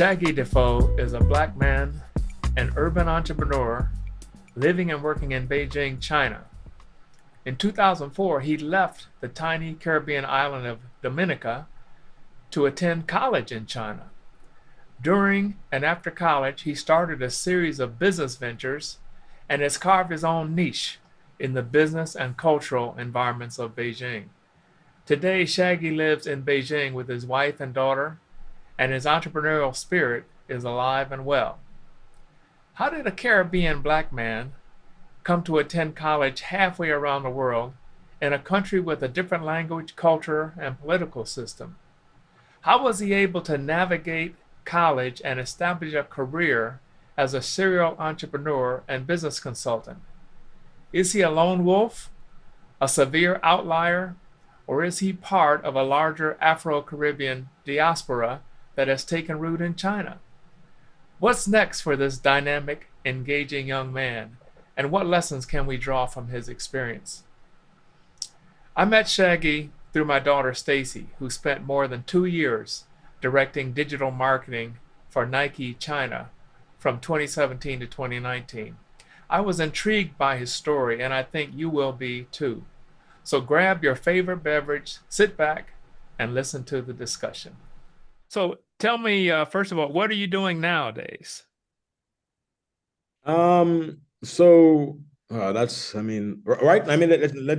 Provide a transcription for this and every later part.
Shagi Defoe is a Black man, an urban entrepreneur living and working in Beijing, China. In 2004, he left the tiny Caribbean island of Dominica to attend college in China. During and after college, he started a series of business ventures and has carved his own niche in the business and cultural environments of Beijing. Today, Shaggy lives in Beijing with his wife and daughter, and his entrepreneurial spirit is alive and well. How did a Caribbean Black man come to attend college halfway around the world in a country with a different language, culture, and political system? How was he able to navigate college and establish a career as a serial entrepreneur and business consultant? Is he a lone wolf, a severe outlier, or is he part of a larger Afro-Caribbean diaspora that has taken root in China? What's next for this dynamic, engaging young man, and what lessons can we draw from his experience? I met Shaggy through my daughter Stacy, who spent more than 2 years directing digital marketing for Nike China from 2017 to 2019. I was intrigued by his story, and I think you will be too. So grab your favorite beverage, sit back, and listen to the discussion. So tell me, first of all, what are you doing nowadays? Right. Let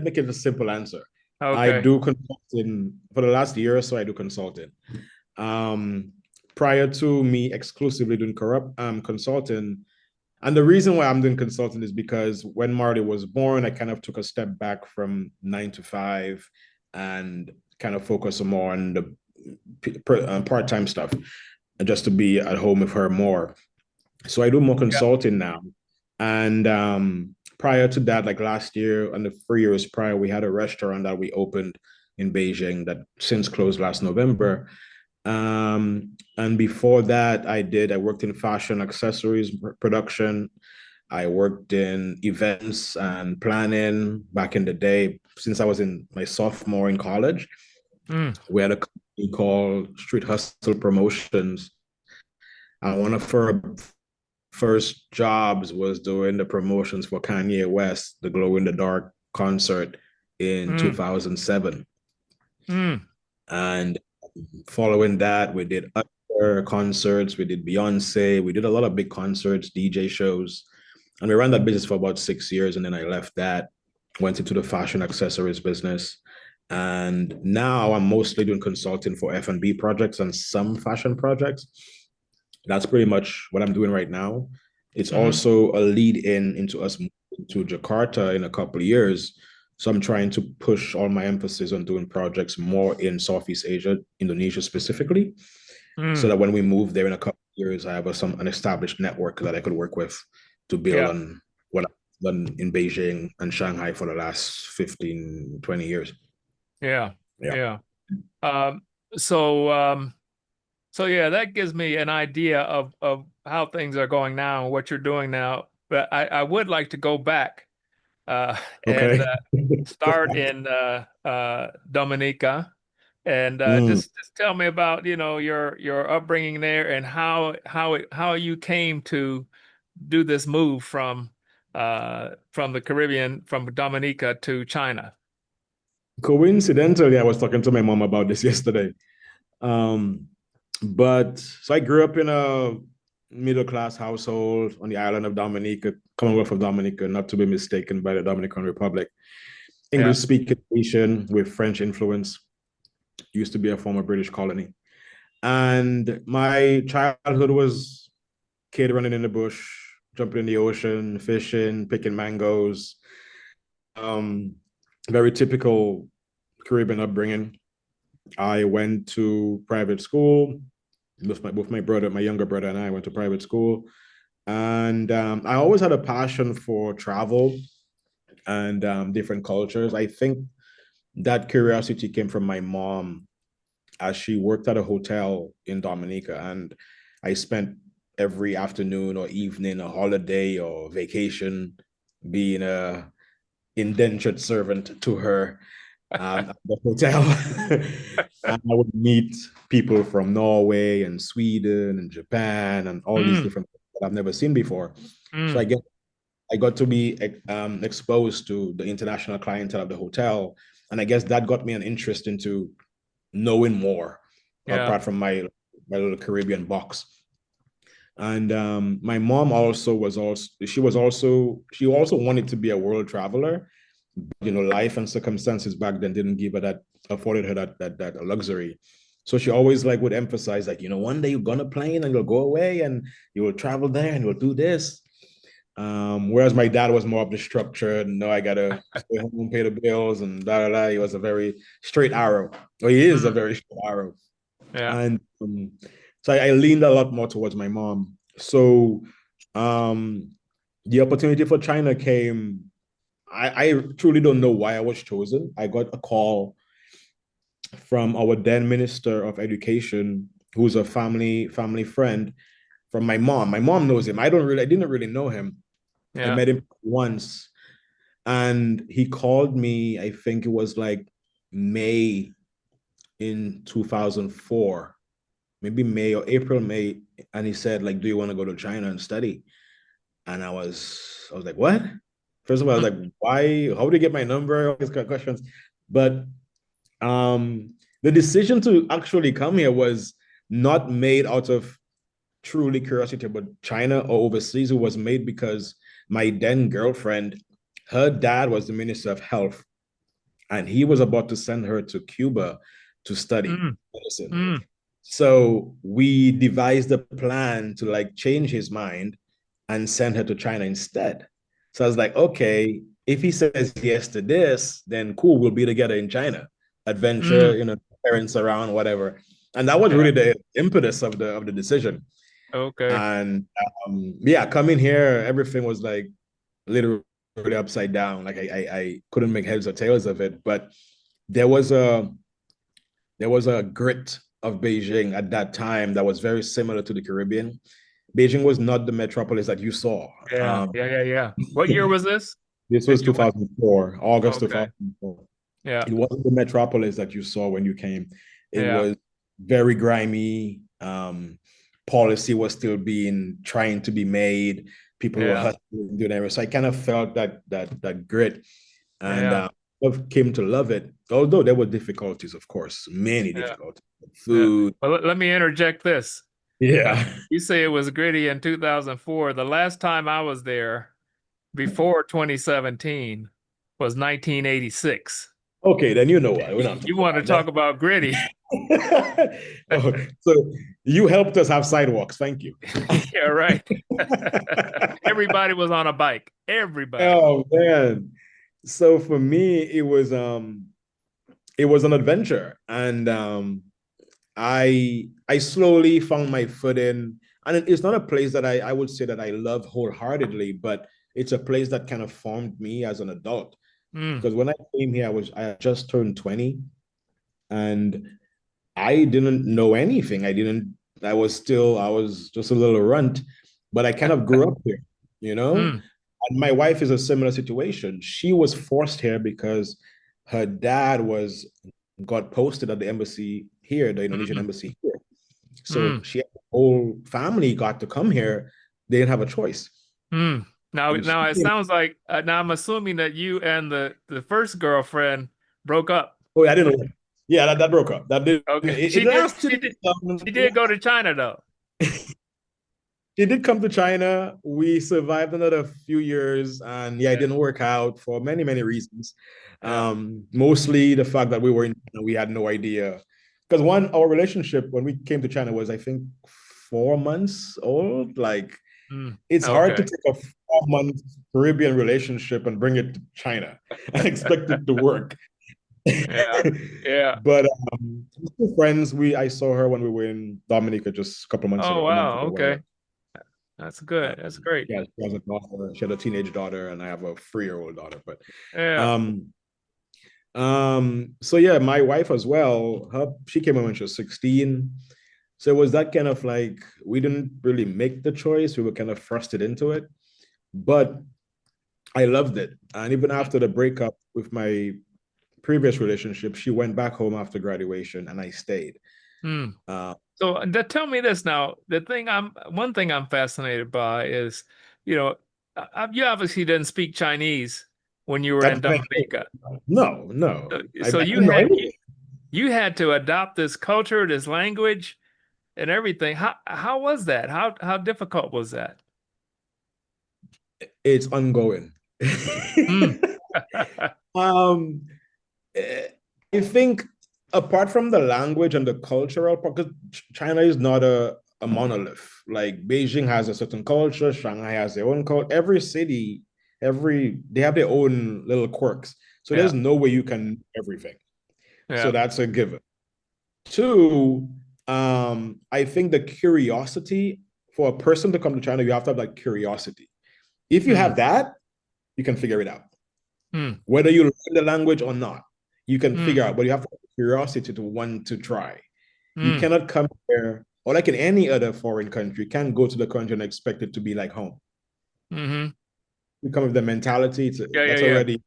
me give a simple answer. I Okay. do consulting for the last year or so. I do consulting. Um, Prior to me exclusively doing consulting, and the reason why I'm doing consulting is because when Marty was born, I kind of took a step back from 9 to 5 and kind of focus more on the part-time stuff, just to be at home with her more. So I do more Yeah. consulting now. And prior to that, like last year and the 3 years prior, we had a restaurant that we opened in Beijing that since closed last November. And before that, I worked in fashion accessories production. I worked in events and planning back in the day since I was in my sophomore in college. Mm. We had a company called Street Hustle Promotions. And one of our first jobs was doing the promotions for Kanye West, the Glow in the Dark concert in Mm. 2007. Mm. And following that, we did other concerts, we did Beyonce, we did a lot of big concerts, DJ shows. And we ran that business for about 6 years. And then I left that, went into the fashion accessories business. And now I'm mostly doing consulting for F&B projects and some fashion projects. That's pretty much what I'm doing right now. It's Mm-hmm. also a lead in into us moving to Jakarta in a couple of years. So I'm trying to push all my emphasis on doing projects more in Southeast Asia, Indonesia specifically, so Mm. that when we move there in a couple of years, I have an established network that I could work with to build Yeah. on what I've done in Beijing and Shanghai for the last 15, 20 years. Yeah. Yeah. Yeah. Um, so, um, so yeah, that gives me an idea of how things are going now and what you're doing now. But I would like to go back and Okay. start in Dominica, and Mm. just tell me about your upbringing there and how you came to do this move from the Caribbean, from Dominica to China. Coincidentally, I was talking to my mom about this yesterday. Um, but so I grew up in a middle class household on the island of Dominica, Commonwealth of Dominica, not to be mistaken by the Dominican Republic. Yeah. English speaking nation with French influence, used to be a former British colony. And my childhood was kid running in the bush, jumping in the ocean, fishing, picking mangoes. Um, Very typical Caribbean upbringing. I went to private school with my younger brother, and I went to private school. And I always had a passion for travel and different cultures. I think that curiosity came from my mom as she worked at a hotel in Dominica, and I spent every afternoon or evening, a holiday or vacation, being a indentured servant to her. at the hotel. And I would meet people from Norway and Sweden and Japan and all these Mm, different that I've never seen before. So mm, I got to be exposed to the international clientele of the hotel, and I guess that got me an interest into knowing more, yeah, apart from my little Caribbean box. And my mom also was also she also wanted to be a world traveler. You know, life and circumstances back then didn't give her that afforded her that luxury. So she always like would emphasize like, you know, one day you're gonna plane and you'll go away and you will travel there and you'll do this. Whereas my dad was more of the structured, no, I gotta stay home, pay the bills, and da da da. He was a very straight arrow. Well, he is a mm, very straight arrow. yeah, And so I leaned a lot more towards my mom. So um, the opportunity for China came. I truly don't know why I was chosen. I got a call from our then Minister of Education, who's a family friend from my mom. My mom knows him. I didn't really know him. I yeah. met him once, and he called me. I think it was like May in 2004, maybe May or April, May, and he said like, "Do you want to go to China and study?" And I was like, "What?" First of all, I was Mm, like, "Why? How did you get my number?" All these kind of questions, but the decision to actually come here was not made out of truly curiosity about China or overseas. It was made because my then girlfriend, her dad was the Minister of Health, and he was about to send her to Cuba to study mm, medicine. mm, So we devised a plan to like change his mind and send her to China instead. So I was like, okay, if he says yes to this, then cool, we'll be together in China. Adventure, mm, you know, parents around, whatever. And that was yeah, really the impetus of the decision. okay. And yeah, coming here, everything was like literally upside down. Like I couldn't make heads or tails of it. But there was a there was a grit of Beijing at that time that was very similar to the Caribbean. Beijing was not the metropolis that you saw. Yeah, yeah, yeah, yeah. What year was this This was that you went? 2004, August Okay. 2004. Yeah, It wasn't the metropolis that you saw when you came. It yeah, was very grimy. Policy was still being trying to be made. People were yeah, hustling, doing everything. So I kind of felt that grit, and yeah, came to love it. Although there were difficulties, of course, many yeah, difficulties. yeah. Food, Well, let me interject this. yeah. You say it was gritty in 2004. The last time I was there before 2017 was 1986. Okay, then you know what we're not You talking want to about talk about gritty? that. Oh, so you helped us have sidewalks. Thank you. Yeah, right. Everybody was on a bike. Everybody. Oh man. So for me, it was an adventure. And I slowly found my footing. And it's not a place that I would say that I love wholeheartedly, but it's a place that kind of formed me as an adult. Mm, Because when I came here, I had just turned 20 and I didn't know anything. I was just a little runt, but I kind of grew up here, you know? mm, And my wife is a similar situation. She was forced here because her dad got posted at the embassy here, the Indonesian mm, embassy here. So mm, she whole family got to come here. They didn't have a choice. mm. Now, And she now it came, sounds like now I'm assuming that you and the first girlfriend broke up. oh, I didn't know. Yeah, that broke up. That did Okay. it lasted She did go to China though. She did come to China. We survived another few years, and yeah, it Yeah. didn't work out for many reasons. Yeah. Mostly the fact that we were in China, we had no idea. Because our relationship when we came to China was, I think, 4 months old. Like, Mm, it's hard to okay. take a 4 month Caribbean relationship and bring it to China and expect it to work. Yeah. Yeah. But we're still friends. I saw her when we were in Dominica just Oh a month wow. ago, Okay. whatever. That's good. That's great. Yeah, she has a daughter. She had a teenage daughter, and I have a 3-year-old daughter. But Yeah. um, so yeah, my wife as well. She came in when she was 16. So it was that kind of like we didn't really make the choice. We were kind of thrusted into it, but I loved it. And even after the breakup with my previous relationship, she went back home after graduation, and I stayed. Mm. Uh, So tell me this now. One thing I'm fascinated by is, you know, you obviously didn't speak Chinese when you were in that, Dominica. no, no, So I you didn't know had anything. you had to adopt this culture, this language, and everything. How was that? How difficult was that? It's ongoing. Mm. um, eh, I think apart from the language and the cultural, because China is not a monolith. Like Beijing has a certain culture, Shanghai has their own culture. Every city, they have their own little quirks. So Yeah, there's no way you can know everything. So yeah. that's a given. Two, I think the curiosity for a person to come to China, you have to have like curiosity. If you Mm, have that, you can figure it out. mm, Whether you learn the language or not, you can mm, figure out, but you have to have curiosity to want to try. You mm, cannot come here, or like in any other foreign country, you can't go to the country and expect it to be like home. mm-hmm. You come with the mentality, Yeah, yeah, that's yeah, already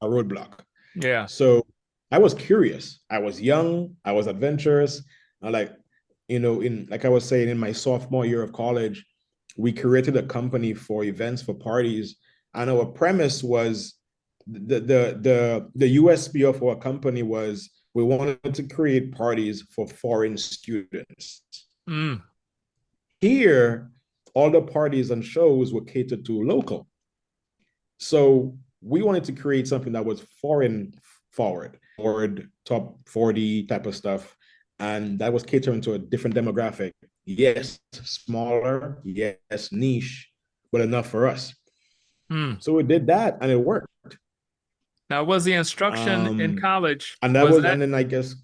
a roadblock. yeah. So I was curious. I was young. I was adventurous. I like, in like I was saying, in my sophomore year of college, we created a company for events for parties, and our premise was the USP of our company was we wanted to create parties for foreign students. Mm, Here, all the parties and shows were catered to local. So we wanted to create something that was foreign forward, top 40 type of stuff. And that was catering to a different demographic. Yes, smaller, yes, niche, but enough for us. mm. So we did that and it worked. Now, was the instruction in Um, college, and that was, and then I guess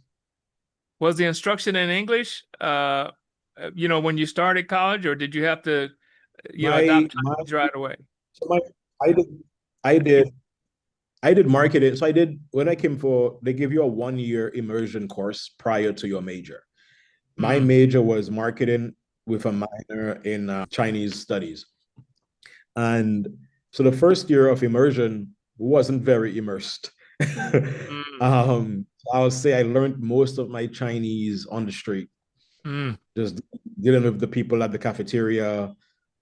was the instruction in English, when you started college, or did you have to, my adopt my Chinese right away? so my I did I did I did marketing. So I did when I came for they give you a 1 year immersion course prior to your major. My Mm, major was marketing with a minor in Chinese studies. And so the first year of immersion wasn't very immersed. mm, I'll say I learned most of my Chinese on the street, mm, just dealing with the people at the cafeteria,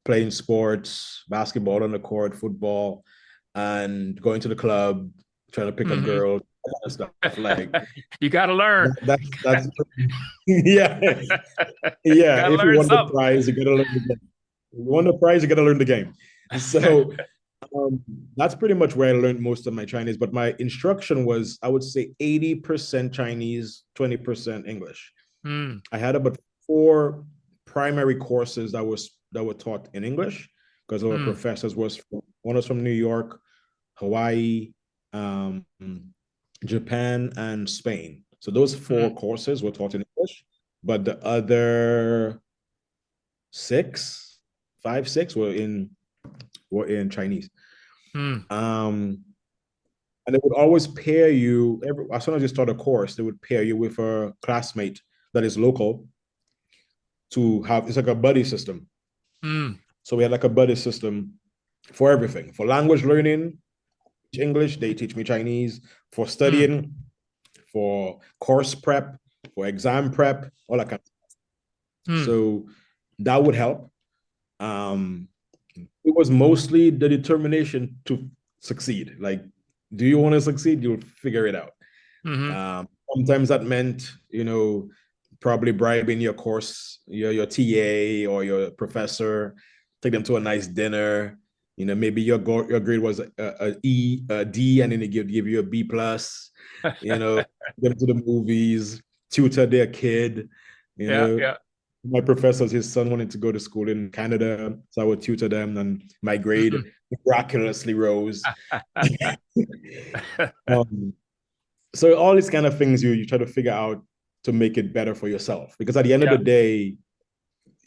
playing sports, basketball on the court, football, and going to the club, trying to pick up hmm. girls, that kind of stuff. Like You got to learn. that's yeah. Yeah, Got to if you learn want the something. prize, you gotta learn the game. If you want the prize, you gotta learn the game. So that's pretty much where I learned most of my Chinese. But my instruction was, I would say, 80% Chinese, 20% English. Mm, I had about four primary courses that were taught in English because our mm, professors one was from New York, Hawaii, Japan, and Spain. So those four mm, courses were taught in English, but the other six, five, six were in Chinese. mm, Um, and they would always pair you as soon as you start a course, they would pair you with a classmate that is local to have it's like a buddy system. mm, So we had like a buddy system for everything. For language learning, English, they teach me Chinese. For mm, studying, for course prep, for exam prep, all that kind of stuff. mm, So that would help. Um, it was mostly the determination to succeed. Like, do you want to succeed? You'll figure it out. mm, Sometimes that meant, probably bribing your your TA or your professor, take them to a nice dinner. Maybe your grade was a D, and then they give you a B plus. Them to the movies, tutor their kid. You yeah, know, yeah. my professors, his son wanted to go to school in Canada, so I would tutor them, and my grade Mm. miraculously rose. um, so all these kind of things you try to figure out to make it better for yourself, because at the end of Yeah. the day,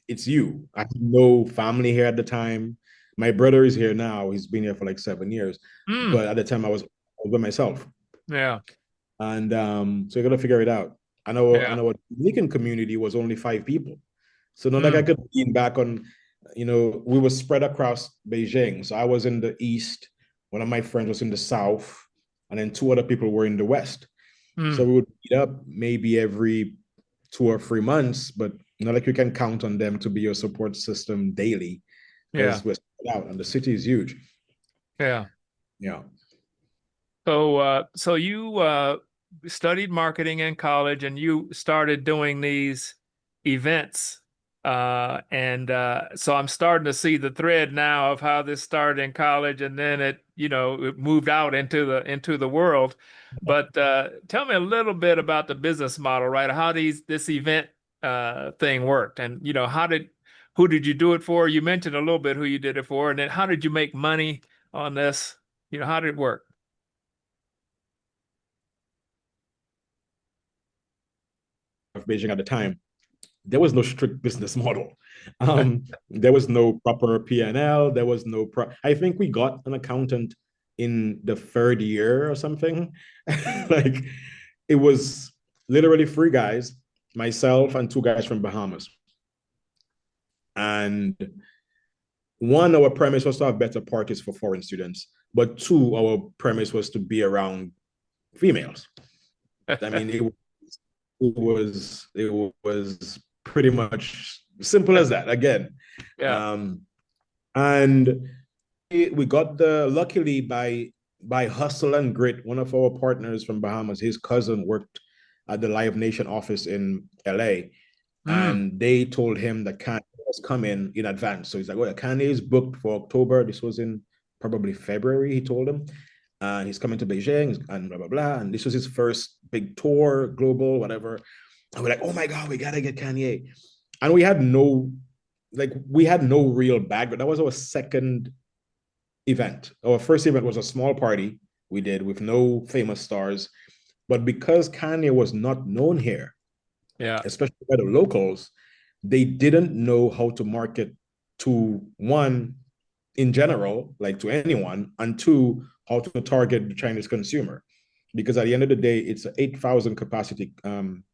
it's you. I had no family here at the time. My brother is here now. He's been here for like 7 years, Mm, but at the time I was by myself, yeah. and so you got to figure it out. Yeah. I know. Dominican community was only 5 people, so not like I Mm, could lean back on. We were spread across Beijing. So I was in the east. One of my friends was in the south. and then two other people were in the West. So Mm. we would meet up maybe every 2 or 3 months, but not like you can count on them to be your support system daily Yeah. because we're spread out and the city is huge. Yeah. Yeah. So you studied marketing in college and you started doing these events. So I'm starting to see the thread now of how this started in college and then it moved out into the world. But tell me a little bit about the business model, right? How this event thing worked, and who did you do it for? You mentioned a little bit who you did it for, and then how did you make money on this? How did it work? Of Beijing at the time, there was no strict business model. There was no proper P&L. There was no I think we got an accountant in the third year or something. Like it was literally three guys, myself and two guys from Bahamas. And one, our premise was to have better parties for foreign students, but two, our premise was to be around females. I mean, it was pretty much simple as that. Again, Yeah. um, and we got luckily by hustle and grit. One of our partners from Bahamas, his cousin worked at the Live Nation office in LA, Mm. and they told him that Kanye was coming in advance. So he's like, "Oh, yeah, Kanye is booked for October." This was in probably February. He told him, and he's coming to Beijing and blah blah blah. And this was his first big tour, global, whatever. And we're like, "Oh my god, we gotta get Kanye," and we had no real background. That was our second event. Our first event was a small party we did with no famous stars, but because Kanye was not known here, Yeah. especially by the locals, they didn't know how to market to one in general, like to anyone, and two, how to target the Chinese consumer. Because at the end of the day, it's an 8,000 capacity um,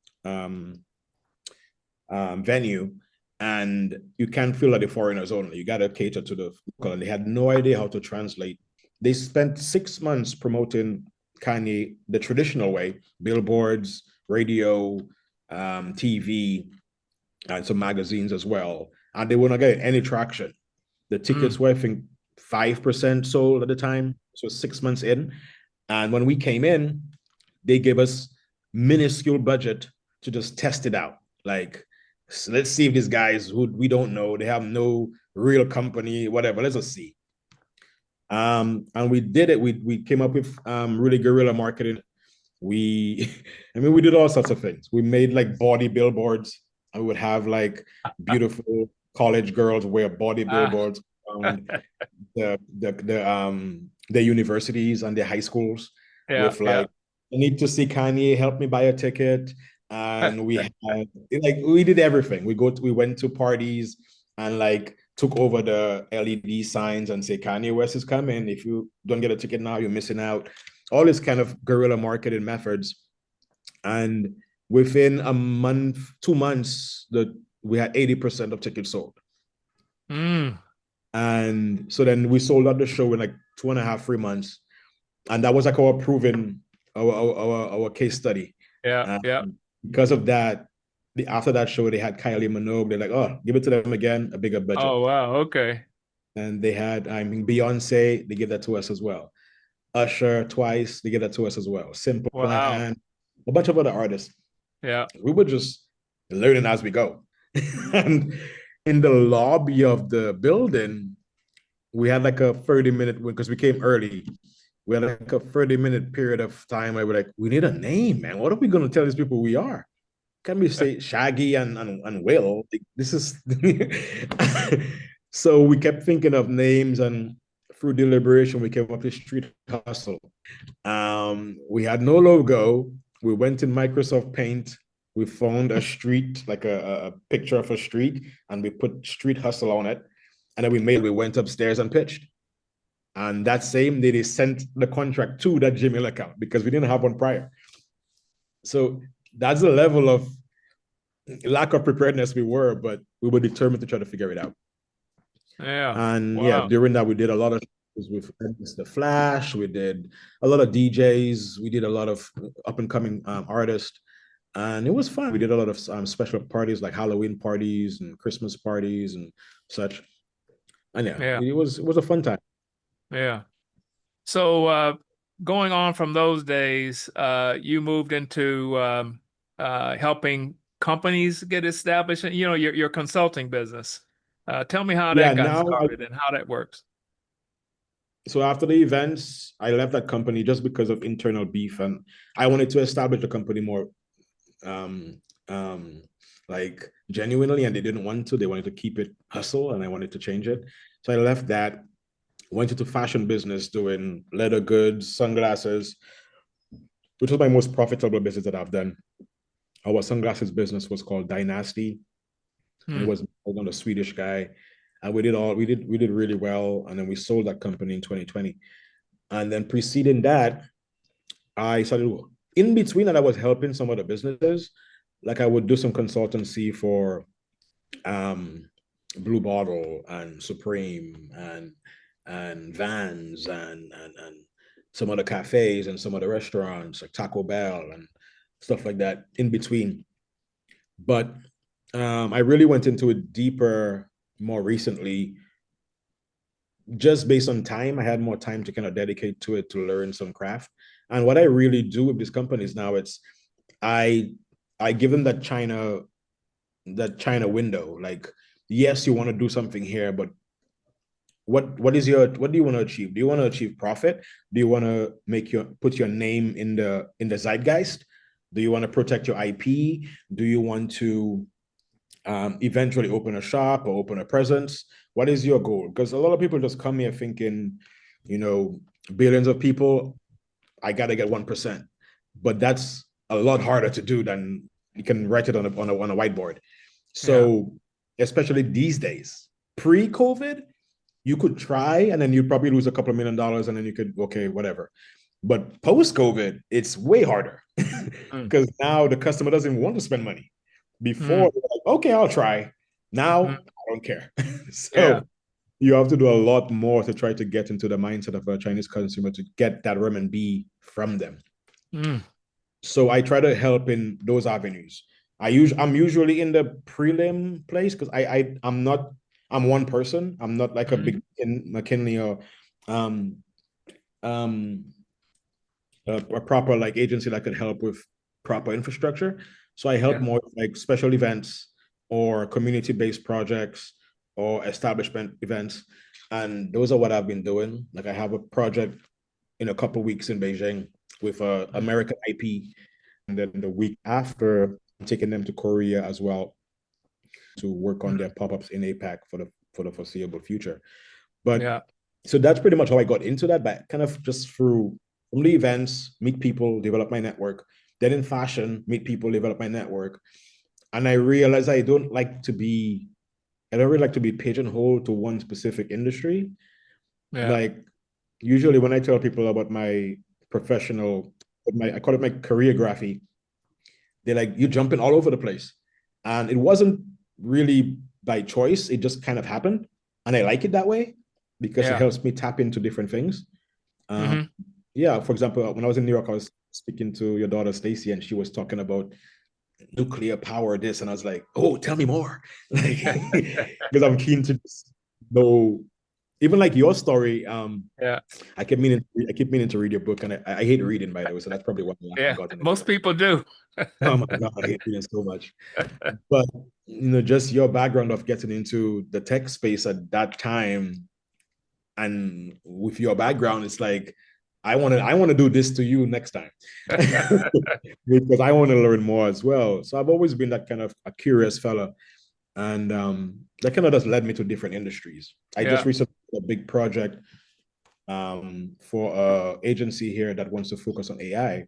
venue, and you can't fill at the foreigners only. You got to cater to the local, and they had no idea how to translate. They spent 6 months promoting Kanye the traditional way: billboards, radio, TV, and some magazines as well. And they were not getting any traction. The tickets Mm. were, I think, 5% sold at the time. So 6 months in. And when we came in, they gave us minuscule budget to just test it out. Like, let's see if these guys who we don't know, they have no real company, whatever. Let's just see. And we did it. We came up with really guerrilla marketing. We, I mean, we did all sorts of things. We made like body billboards. And we would have like beautiful college girls wear body Ah. billboards around the universities and the high schools Yeah. with Yeah. like, I need to see Kanye, help me buy a ticket. And we had like we did everything. We went to parties and like took over the LED signs and say Kanye West is coming. If you don't get a ticket now, you're missing out. All this kind of guerrilla marketing methods. And within a month, 2 months, we had 80% of tickets sold. Mm. And so then we sold out the show in like 2.5, 3 months. And that was like our proven our case study. Yeah. And Yeah. because of that, after that show, they had Kylie Minogue. They're like, oh, give it to them again, a bigger budget. Oh, wow. Okay. And they had, I mean, Beyonce, they gave that to us as well. Usher twice, they gave that to us as well. Simple Wow. and a bunch of other artists. Yeah. We were just learning as we go. And in the lobby of the building, we had like a 30-minute, because we came early. We had like a 30-minute period of time where we're like, we need a name, man. What are we going to tell these people we are? Can we say Shaggy and Will? Like, this is so we kept thinking of names, and through deliberation, we came up with Street Hustle. We had no logo. We went in Microsoft Paint. We found a street, like a picture of a street, and we put Street Hustle on it. And then we went upstairs and pitched. And that same day, they sent the contract to that Gmail account because we didn't have one prior. So that's the level of lack of preparedness we were, but we were determined to try to figure it out. Yeah. And yeah, Wow. during that, we did a lot of was with the Flash. We did a lot of DJs. We did a lot of up and coming artists, and it was fun. We did a lot of special parties like Halloween parties and Christmas parties and such. And yeah, Yeah. it was a fun time. Yeah. So going on from those days, you moved into helping companies get established, you know, your consulting business. Tell me how Yeah, that got now started and how that works. so after the events, I left that company just because of internal beef, and I wanted to establish the company more um like genuinely, and they didn't want to. They wanted to keep it hustle, and I wanted to change it. So I left that, went into fashion business doing leather goods, sunglasses, which was my most profitable business that I've done. Our sunglasses business was called Dynasty, and it Hmm. was on a Swedish guy. And we did really well. And then we sold that company in 2020. And then preceding that, I started in between that I was helping some other businesses. Like I would do some consultancy for um Blue Bottle and Supreme and Vans and some other cafes and some other restaurants like Taco Bell and stuff like that in between. But I really went into it deeper more recently, just based on time. I had more time to kind of dedicate to it to learn some craft. And what I really do with these companies now, it's I I give them that China window. Like, yes, you want to do something here, but what do you want to achieve? Do you want to achieve profit? Do you want to put your name in the zeitgeist? Do you want to protect your IP? Do you want to eventually open a shop or open a presence? What is your goal? Because a lot of people just come here thinking, you know, billions of people, I gotta get 1%. But that's a lot harder to do than you can write it on a whiteboard. Yeah. So especially these days, pre-COVID, you could try and then you'd probably lose a couple of $1 million and then you could, okay, whatever. But post-COVID, it's way harder Mm. because now the customer doesn't want to spend money. Mm. Before, they're like, okay, I'll try. Now, Mm. I don't care. Yeah. So you have to do a lot more to try to get into the mindset of a Chinese consumer to get that renminbi from them. Mm. So I try to help in those avenues. I'm usually in the prelim place because I'm one person. I'm not like a big Mm. McKinley or um um a proper like agency that could help with proper infrastructure. So I help Yeah. more with, like special events or community-based projects or establishment events. And those are what I've been doing. Like I have a project in a couple weeks in Beijing with a Mm. American IP. And then the week after, I'm taking them to Korea as well to work on Mm. their pop-ups in APAC for the foreseeable future. But Yeah. so that's pretty much how I got into that, but kind of just through from the events, meet people, develop my network. Then in fashion, meet people, develop my network. And I realized I don't really like to be pigeonholed to one specific industry. Yeah. Like usually when I tell people about my professional, I call it my careerography, they're like, you're jumping all over the place. And it wasn't really by choice. It just kind of happened. And I like it that way because it Yeah. helps me tap into different things. Um, Hmm. yeah, for example, when I was in New York, I was speaking to your daughter Stacy, and she was talking about nuclear power, this, and I was like, "Oh, tell me more," like because I'm keen to just know, even like your story. Yeah. I keep meaning to read your book, and I hate reading, by the way, so that's probably why I Yeah. got into Most it. people do. Oh my god, I hate reading so much. But just your background of getting into the tech space at that time and with your background, it's like I want to do this to you next time because I want to learn more as well. So I've always been that kind of a curious fella, and that kind of just led me to different industries. I just Yeah. recently did a big project for a agency here that wants to focus on AI,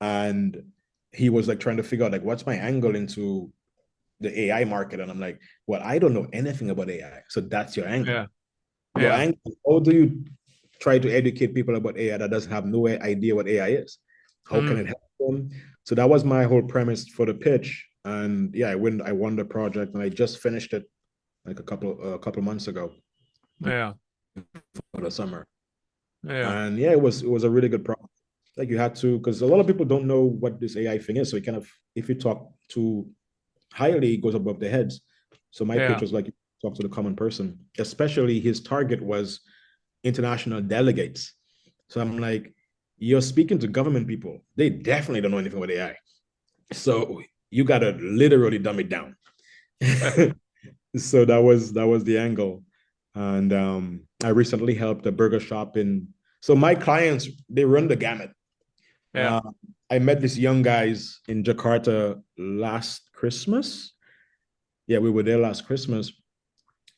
and he was like trying to figure out like what's my angle into the AI market, and I'm like, well, I don't know anything about AI, so that's your angle. Yeah. Your Yeah. angle. How do you try to educate people about AI that doesn't have no idea what AI is? How can Mm. it help them? So that was my whole premise for the pitch. And yeah, I won the project and I just finished it like a couple months ago. Yeah. for the summer. Yeah. And yeah, it was a really good problem. Like you had to, because a lot of people don't know what this AI thing is. So you kind of, if you talk too highly, it goes above their heads. So my pitch Yeah. was like talk to the common person, especially his target was international delegates. So I'm like, you're speaking to government people. They definitely don't know anything about AI. So you gotta literally dumb it down. So that was the angle. And I recently helped a burger shop in. So my clients, they run the gamut. Yeah. Uh, I met these young guys in Jakarta last Christmas. Yeah, we were there last Christmas,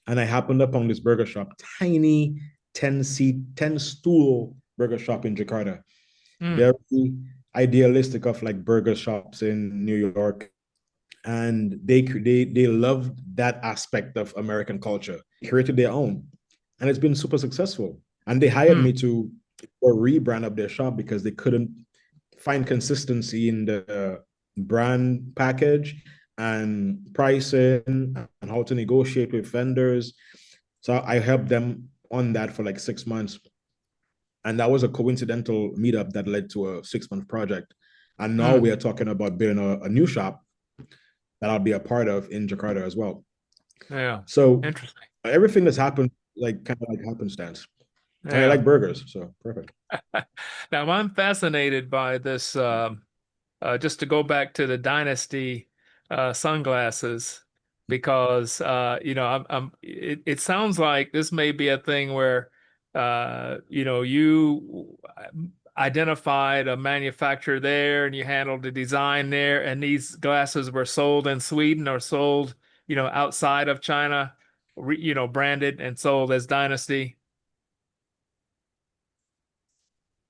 and I happened upon this burger shop, tiny 10-seat, 10-stool burger shop in Jakarta. Mm. Very idealistic of like burger shops in New York, and they loved that aspect of American culture. They created their own, and it's been super successful. And they hired Mm. me to a rebrand of their shop because they couldn't find consistency in the brand package and pricing and how to negotiate with vendors. So I helped them on that for like 6 months. And that was a coincidental meetup that led to a 6-month project. And now Mm. we are talking about building a new shop that I'll be a part of in Jakarta as well. Yeah. So Interesting. everything that's happened, like kind of like happenstance. And I Yeah. like burgers, so perfect. Now I'm fascinated by this. Just to go back to the Dynasty sunglasses, because it sounds like this may be a thing where you identified a manufacturer there and you handled the design there, and these glasses were sold in Sweden or sold outside of China, branded and sold as Dynasty.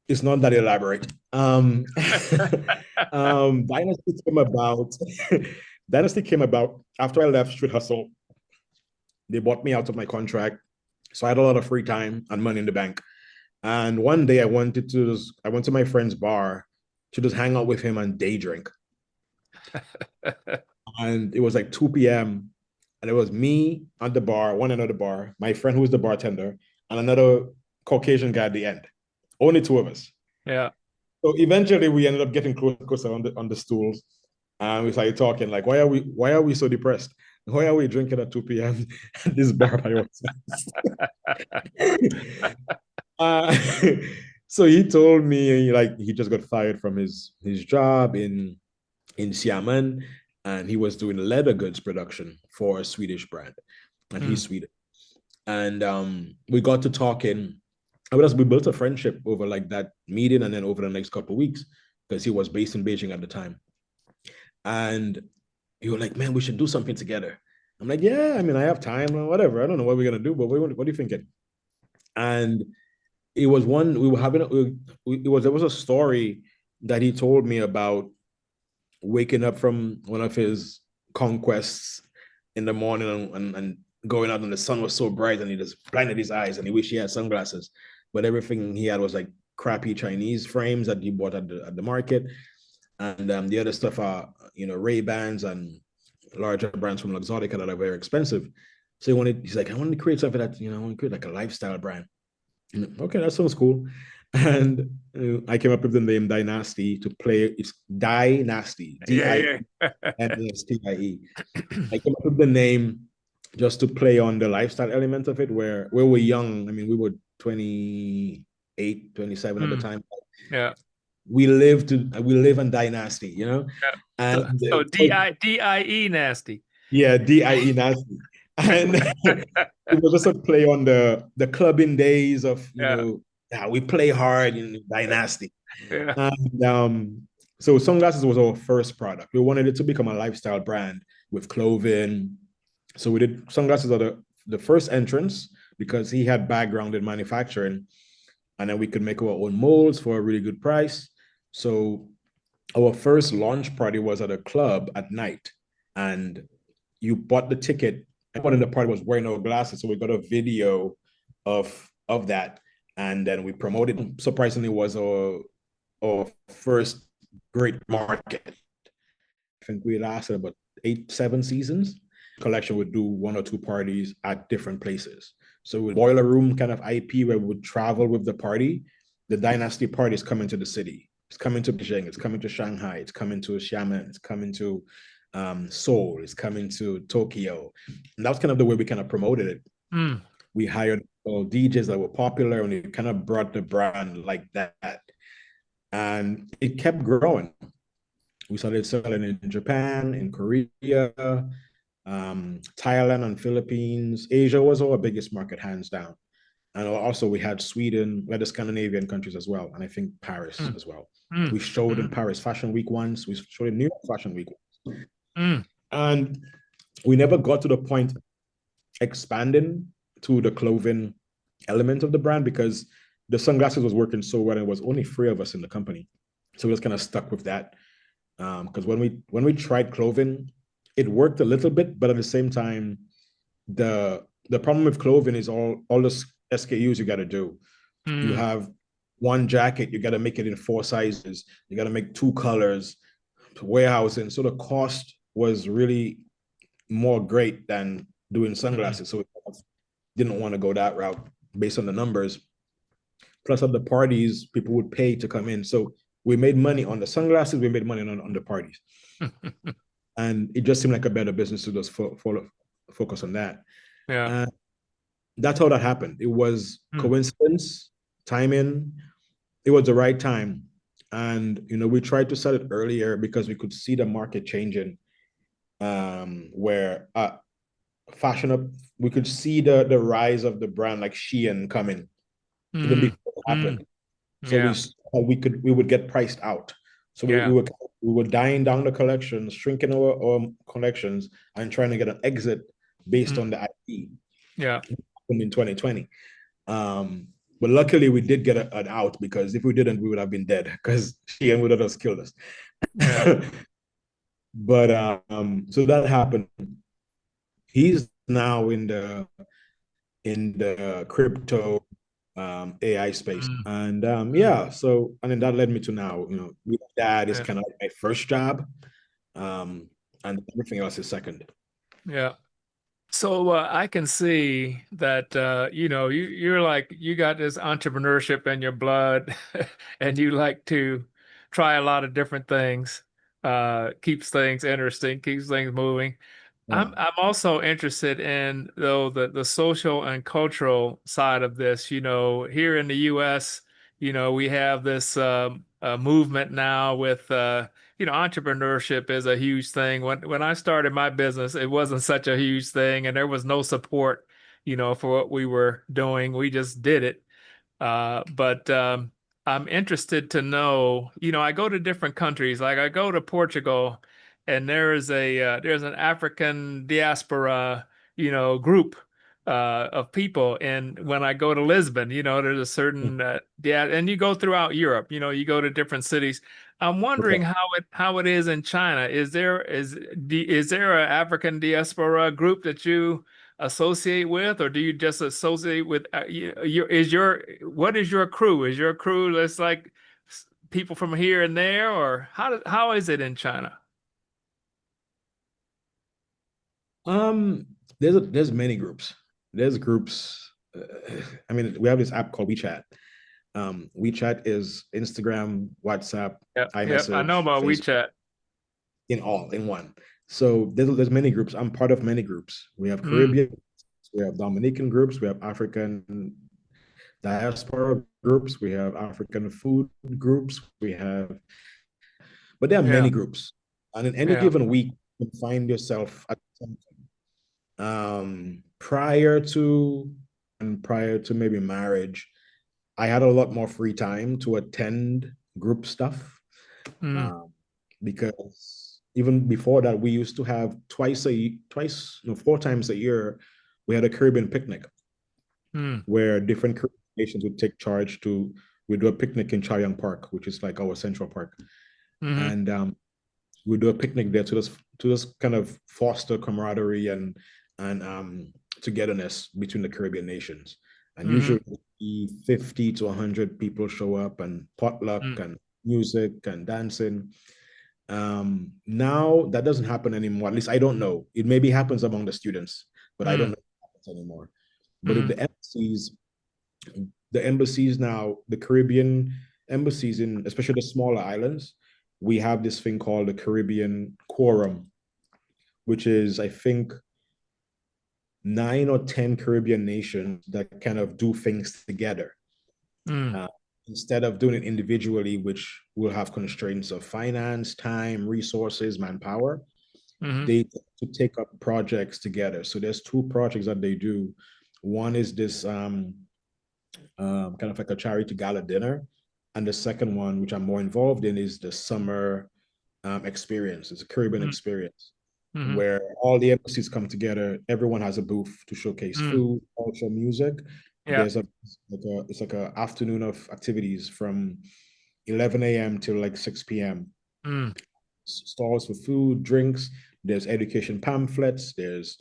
It's not that elaborate. Dynasty came about. Dynasty came about after I left Street Hustle. They bought me out of my contract, so I had a lot of free time and money in the bank. And one day I went to my friend's bar to just hang out with him and day drink. And it was like 2 p.m. And it was me at the bar, one end of the bar, my friend who was the bartender, and another Caucasian guy at the end. Only two of us. Yeah. So eventually we ended up getting closer on the stools. And we started talking like, why are we so depressed? Why are we drinking at 2 p.m. at this bar by ourselves? uh, so he told me like he just got fired from his job in Xiamen, and he was doing leather goods production for a Swedish brand, and he's Mm. Sweden. And we got to talking. We built a friendship over like that meeting, and then over the next couple of weeks, because he was based in Beijing at the time. And he was like, "Man, we should do something together." I'm like, "Yeah, I mean, I have time or whatever. I don't know what we're gonna do, but what are you thinking?" And it was one we were having. There was a story that he told me about waking up from one of his conquests in the morning and going out, and the sun was so bright and he just blinded his eyes and he wished he had sunglasses, but everything he had was like crappy Chinese frames that he bought at the market, and the other stuff are Ray-Bans and larger brands from Luxottica that are very expensive. So he's like, I want to create something that I want to create like a lifestyle brand. Okay, that sounds cool. And I came up with the name Dynasty to play. It's Dynasty, Yeah, yeah. Dynastie. I came up with the name just to play on the lifestyle element of it, where we were young. I mean, we were 28, 27 at the Mm. time. Yeah. We live in Dynasty, Yeah. and So DIE nasty. yeah, DIE nasty. And it was just a play on the clubbing days of, Yeah. yeah, we play hard in Dynasty. Yeah. And so sunglasses was our first product. We wanted it to become a lifestyle brand with clothing. So we did sunglasses are the first entrance because he had background in manufacturing, and then we could make our own molds for a really good price. So our first launch party was at a club at night, and you bought the ticket. Everyone in the party was wearing our glasses, so we got a video of that, and then we promoted. Surprisingly, was our first great market. I think we lasted about 8, 7 seasons. Collection would do 1 or 2 parties at different places. So with boiler room kind of IP where we would travel with the party, the dynasty party is coming to the city. It's coming to Beijing, it's coming to Shanghai, it's coming to Xiamen, it's coming to Seoul, it's coming to Tokyo. And that was kind of the way we kind of promoted it. Mm. We hired DJs that were popular and we kind of brought the brand like that. And it kept growing. We started selling in Japan, in Korea, Thailand and Philippines. Asia was our biggest market, hands down. And also we had Sweden, we had the Scandinavian countries as well, and I think Paris Mm. as well. Mm. We showed in Mm. Paris Fashion Week once, we showed in New York Fashion Week once. Mm. And we never got to the point expanding to the clothing element of the brand because the sunglasses was working so well and it was only 3 of us in the company. So we just kind of stuck with that. Because when we tried clothing, it worked a little bit, but at the same time, the problem with clothing is all the SKUs you got to do. You Mm. have one jacket, you got to make it in 4 sizes. You got to make 2 colors, warehousing. So the cost was really more great than doing Mm. sunglasses. So we didn't want to go that route based on the numbers. Plus, at the parties, people would pay to come in. So we made money on the sunglasses, we made money on the parties. And it just seemed like a better business to just focus on that. Yeah. And that's how that happened. It was Mm. coincidence, timing. It was the right time. And, we tried to sell it earlier because we could see the market changing, where fashion up, we could see the rise of the brand like Shein coming even Mm. before it Mm. happened. So Yeah. we would get priced out. So Yeah. we were dying down the collections, shrinking our collections, and trying to get an exit based Mm. on the IP Yeah. in 2020. But luckily we did get an out because if we didn't, we would have been dead because Shein would have just killed us. Yeah. But so that happened. He's now in the crypto AI space. Mm. And Mm. yeah, so and then that led me to now, that is Yeah. kind of like my first job. Um, and everything else is second. Yeah. So I can see that you're like you got this entrepreneurship in your blood, and you like to try a lot of different things. Keeps things interesting, keeps things moving. Yeah. I'm also interested in though the social and cultural side of this. Here in the U.S., we have this movement now with entrepreneurship is a huge thing. When I started my business, it wasn't such a huge thing, and there was no support, for what we were doing. We just did it. But I'm interested to know, I go to different countries, like I go to Portugal, and there's an African diaspora, group of people. And when I go to Lisbon, there's a certain and you go throughout Europe, you go to different cities. I'm wondering Okay. how it is in China. Is there an African diaspora group that you associate with, or do you just associate with what is your crew? Is your crew that's like people from here and there, or how is it in China? Um, there's many groups. There's groups. I mean, we have this app called WeChat. WeChat is Instagram, WhatsApp, Yep, yep, I know iMessage, about Facebook, WeChat. in one. So there's many groups. I'm part of many groups. We have Mm, Caribbean, we have Dominican groups, we have African diaspora groups, we have African food groups, but there are yeah, many groups. And in any yeah. given week, you can find yourself at something. Prior to maybe marriage, I had a lot more free time to attend group stuff. Mm, Um, because even before that, we used to have 4 times a year, we had a Caribbean picnic mm, where different Caribbean nations would take charge to we do a picnic in Chaoyang Park, which is like our central park. mm, And we do a picnic there to just kind of foster camaraderie and togetherness between the Caribbean nations. And mm, usually 50 to 100 people show up and potluck mm, and music and dancing. Now that doesn't happen anymore. At least I don't know. It maybe happens among the students, but I don't mm, know if it happens anymore. But in the embassies now, the Caribbean embassies in especially the smaller islands, we have this thing called the Caribbean Quorum, which is, I think, 9 or 10 Caribbean nations that kind of do things together. Mm. Uh, Instead of doing it individually, which will have constraints of finance, time, resources, manpower, Mm-hmm. they to take up projects together. So there's 2 projects that they do. One is this kind of like a charity gala dinner, and the second one, which I'm more involved in, is the summer experience. It's a Caribbean experience Mm-hmm. where all the embassies come together. Everyone has a booth to showcase Mm. food, culture, music. Yeah. It's like a afternoon of activities from 11 a.m. till like 6 p.m. Mm. Stalls for food, drinks. There's education pamphlets. There's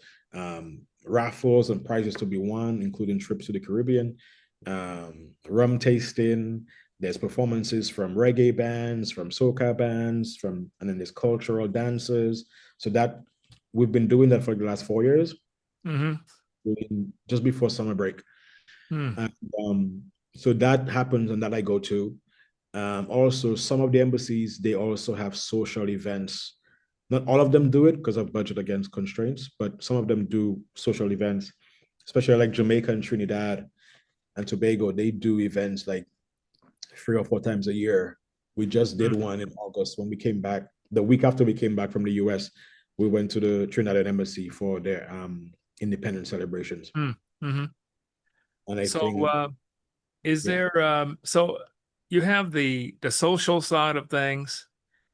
raffles and prizes to be won, including trips to the Caribbean, rum tasting. There's performances from reggae bands, from soca bands, and then there's cultural dancers. So that we've been doing that for the last 4 years, Mm-hmm. just before summer break. Mm. And, so that happens, and that I go to. Also, some of the embassies, they also have social events. Not all of them do it because of budget against constraints, but some of them do social events, especially like Jamaica and Trinidad and Tobago. They do events like 3 or 4 times a year. We just did Mm. one in August when we came back. The week after we came back from the US, we went to the Trinidad Embassy for their independence celebrations. Mm. Mm-hmm. And I So, think, is yeah. there so you have the social side of things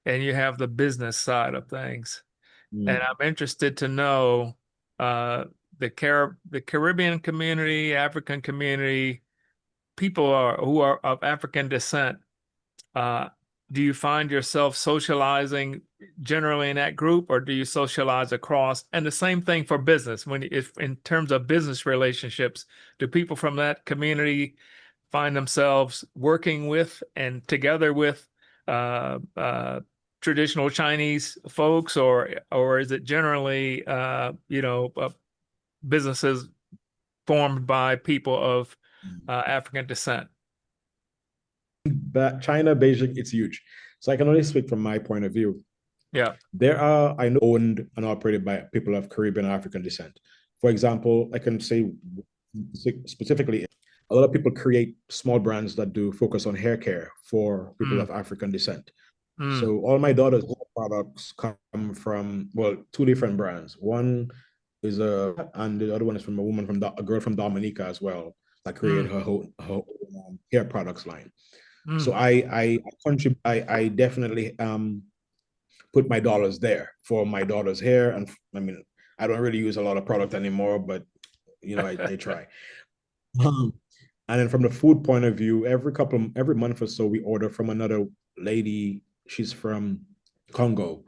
and you have the business side of things. And Mm, I'm interested to know uh the Caribbean community, African community, people who are of African descent. Uh, do you find yourself socializing generally in that group, or do you socialize across? And the same thing for business. If in terms of business relationships, do people from that community find themselves working with and together with uh, uh, traditional Chinese folks, or is it generally businesses formed by people of mm. African descent? But China, Beijing, it's huge. So I can only speak from my point of view. Yeah. There are, I know, owned and operated by people of Caribbean and African descent. For example, I can say specifically, a lot of people create small brands that do focus on hair care for people Mm. of African descent. Mm. So all my daughter's hair products come from, well, 2 different brands. One is and the other one is from a girl from Dominica as well, that created Mm. her hair products line. So Mm. I contribute. I definitely put my dollars there for my daughter's hair. And I mean, I don't really use a lot of product anymore, but I try. Um, and then from the food point of view, every month or so, we order from another lady. She's from Congo,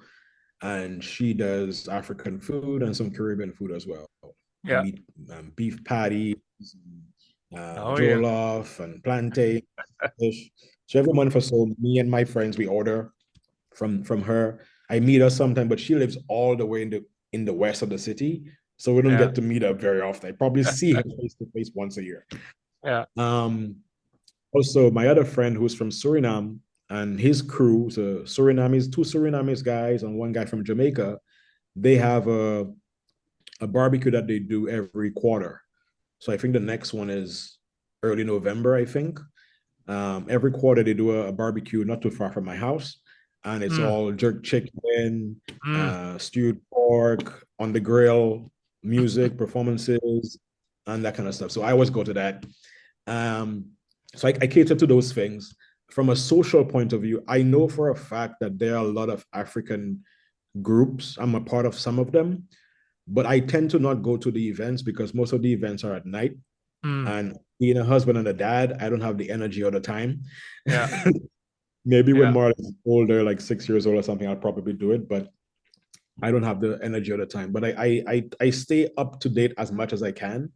and she does African food and some Caribbean food as well. Yeah. Meat, beef patties, Oh yeah. jollof, and plantain fish. So every month or so, me and my friends we order from her. I meet her sometime, but she lives all the way in the west of the city, so we don't Yeah. get to meet her very often. I probably see her face to face once a year. Yeah. Um, Also, my other friend who's from Suriname and his crew, so Surinamese, 2 Surinamese guys and one guy from Jamaica, they have a barbecue that they do every quarter. So I think the next one is early November, I think. Every quarter they do a barbecue not too far from my house, and it's Mm. all jerk chicken, Mm. stewed pork on the grill, music, performances, and that kind of stuff. So I always go to that. Um, so I cater to those things. From a social point of view, I know for a fact that there are a lot of African groups. I'm a part of some of them, but I tend to not go to the events because most of the events are at night. Mm. And being a husband and a dad, I don't have the energy or the time. Yeah. Maybe when Yeah. Marlon is older, like 6 years old or something, I'll probably do it, but I don't have the energy or the time. But I stay up to date as much as I can.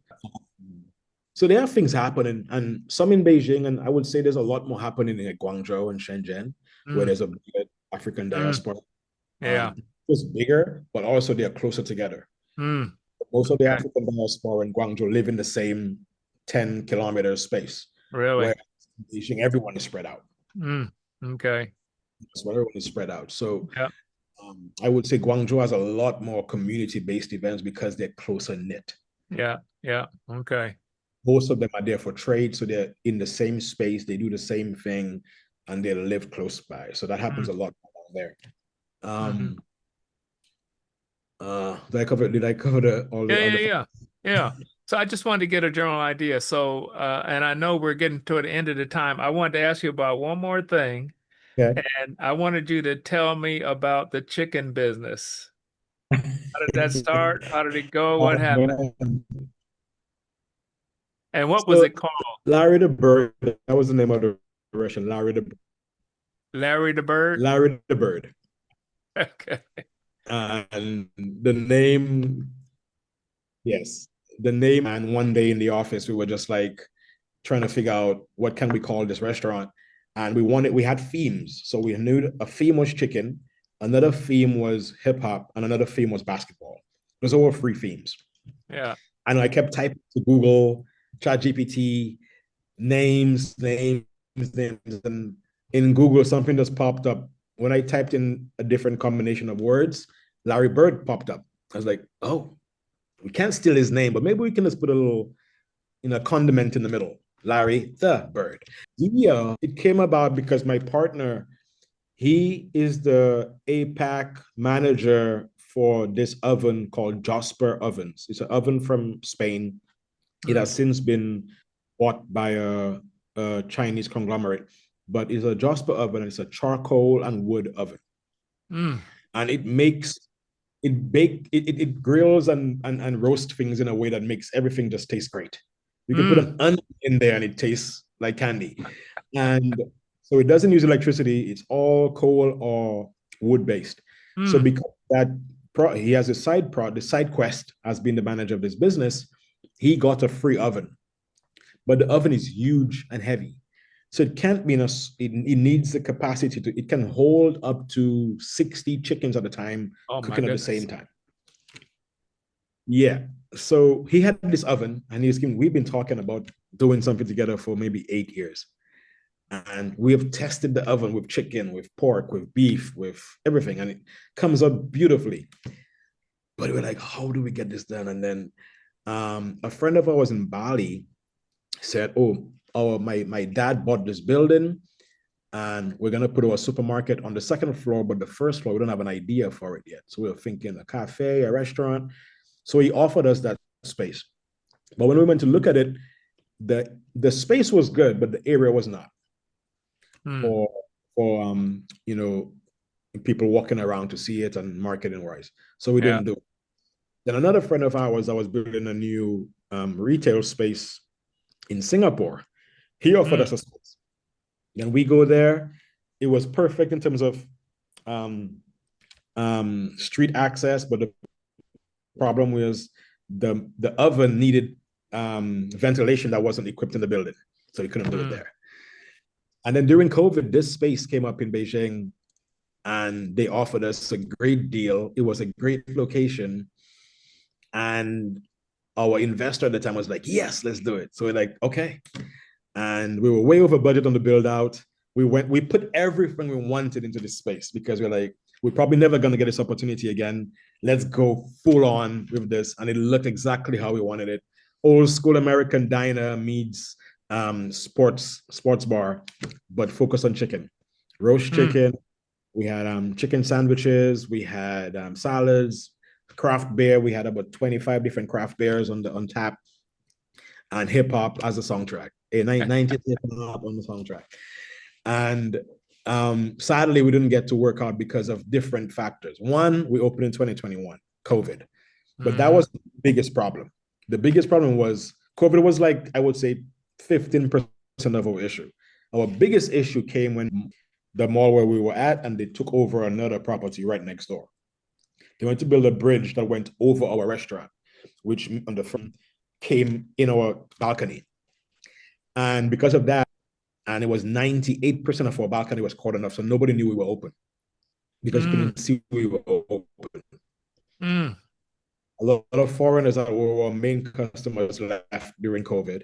So there are things happening, and some in Beijing, and I would say there's a lot more happening in Guangzhou and Shenzhen, where Mm. there's a big African Mm. diaspora. Yeah. It's bigger, but also they're closer together. Mm. Most of the Okay. African diaspora in Guangzhou live in the same 10 kilometer space, Really? where in Beijing, everyone is spread out. Mm. Okay. That's where everyone is spread out. So Yeah. I would say Guangzhou has a lot more community-based events because they're closer knit. Yeah. Yeah. Okay. Most of them are there for trade, so they're in the same space, they do the same thing, and they live close by. So that happens a Mm. lot there. Hmm. Um, did I cover the all Yeah. the Yeah. other? Yeah. Yeah. So I just wanted to get a general idea. So, and I know we're getting toward the end of the time. I wanted to ask you about one more thing, Yeah. and I wanted you to tell me about the chicken business. How did that start? How did it go? What happened? Man. And what was So it called? Larry the Bird, that was the name of the restaurant. Larry the Bird? Larry the Bird. Okay. And the name, yes, the name. And one day in the office, we were just like trying to figure out what can we call this restaurant. And we had themes. So we knew a theme was chicken, another theme was hip hop, and another theme was basketball. Those are all three themes. Yeah. And I kept typing to Google, ChatGPT, names. And in Google, something just popped up. When I typed in a different combination of words, Larry Bird popped up. I was like, oh, we can't steal his name, but maybe we can just put a little, condiment in the middle. Larry the Bird. Yeah, it came about because my partner, he is the APAC manager for this oven called Jasper Ovens. It's an oven from Spain. It Mm. has since been bought by a Chinese conglomerate, but it's a Jasper oven. It's a charcoal and wood oven, Mm. and it grills and roasts things in a way that makes everything just taste great. You can put Mm. an onion in there and it tastes like candy. And so it doesn't use electricity, it's all coal or wood based. So Mm. because that he has the side quest as being the manager of this business, he got a free oven. But the oven is huge and heavy. So it can't be it needs the capacity it can hold up to 60 chickens at a time Oh my cooking at the same goodness. time. Yeah. So he had this oven and we've been talking about doing something together for maybe 8 years. And we have tested the oven with chicken, with pork, with beef, with everything, and it comes out beautifully. But we're like, how do we get this done? And then a friend of ours in Bali said, oh, my dad bought this building and we're going to put our supermarket on the second floor, but the first floor, we don't have an idea for it yet. So we were thinking a cafe, a restaurant. So he offered us that space. But when we went to look at it, the space was good, but the area was not Mm. for people walking around to see it and marketing wise. So we Yeah. didn't do it. Then another friend of ours that was building a new retail space in Singapore, he offered Mm. us a space. And we go there. It was perfect in terms of um, street access, but the problem was the oven needed ventilation that wasn't equipped in the building, so you couldn't do it Mm. there. And then during COVID, this space came up in Beijing, and they offered us a great deal. It was a great location, and our investor at the time was like, "Yes, let's do it." So we're like, "Okay," and we were way over budget on the build out. We put everything we wanted into this space because we're like, we're probably never going to get this opportunity again. Let's go full on with this. And it looked exactly how we wanted it. Old school American diner meets sports bar, but focus on chicken. Roast Mm. chicken. We had chicken sandwiches. We had salads, craft beer. We had about 25 different craft beers on tap, and hip hop as a soundtrack. A 90s hip hop on the soundtrack. And sadly, we didn't get to work out because of different factors. One, we opened in 2021, COVID. But that Hmm. was the biggest problem. The biggest problem was COVID was like, I would say, 15% of our issue. Our biggest issue came when the mall where we were at, and they took over another property right next door. They went to build a bridge that went over our restaurant, which on the front came in our balcony. And because of that, and it was 98% of our balcony was cordoned off, so nobody knew we were open because you Mm. couldn't see we were open. Mm. a lot of foreigners that were our main customers left during COVID.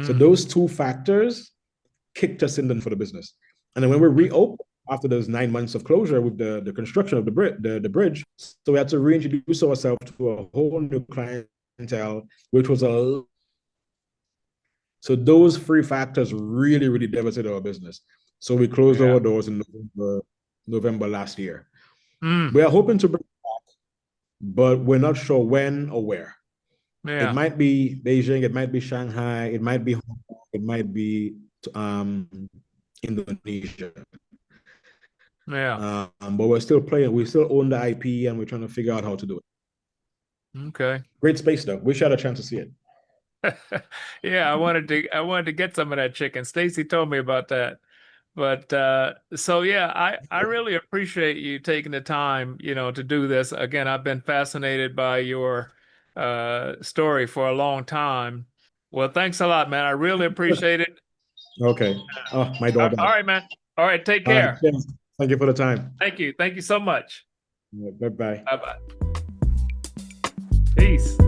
So Mm. those two factors kicked us in for the business. And then when we reopened after those 9 months of closure with the construction of the bridge, so we had to reintroduce ourselves to a whole new clientele, which was so those three factors really, really devastated our business. So we closed Yeah. our doors in November last year. Mm. We are hoping to bring it back, but we're not sure when or where. It Yeah. might be Beijing, it might be Shanghai, it might be Hong Kong, it might be Indonesia. Yeah. But we're still playing. We still own the IP, and we're trying to figure out how to do it. Okay. Great space, though. Wish I had a chance to see it. Yeah, I wanted to get some of that chicken. Stacy told me about that. But so yeah, I really appreciate you taking the time, to do this. Again, I've been fascinated by your story for a long time. Well, thanks a lot, man. I really appreciate it. Okay. Oh, my All doorbell. right, man. All right, take All right. care. Cheers. Thank you for the time. Thank you. Thank you so much. Bye bye. Bye bye. Peace.